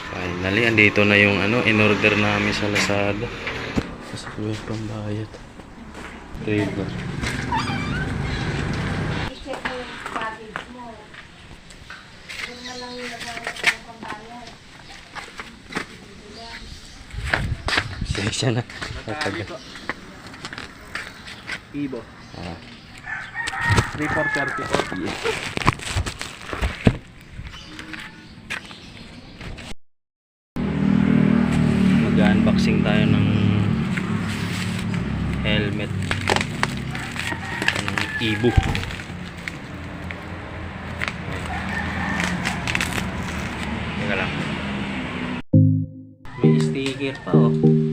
Finally, andito na yung in-order namin sa Lazada. Kasi ko yung pambayad. Trigger. I-check mo yung package mo. Doon na lang yung nagawin ng pambayad. Sensya na. EVO. 3434. Yeah. Mag-unboxing tayo ng helmet ng EVO. Teka lang. May sticker pa oh.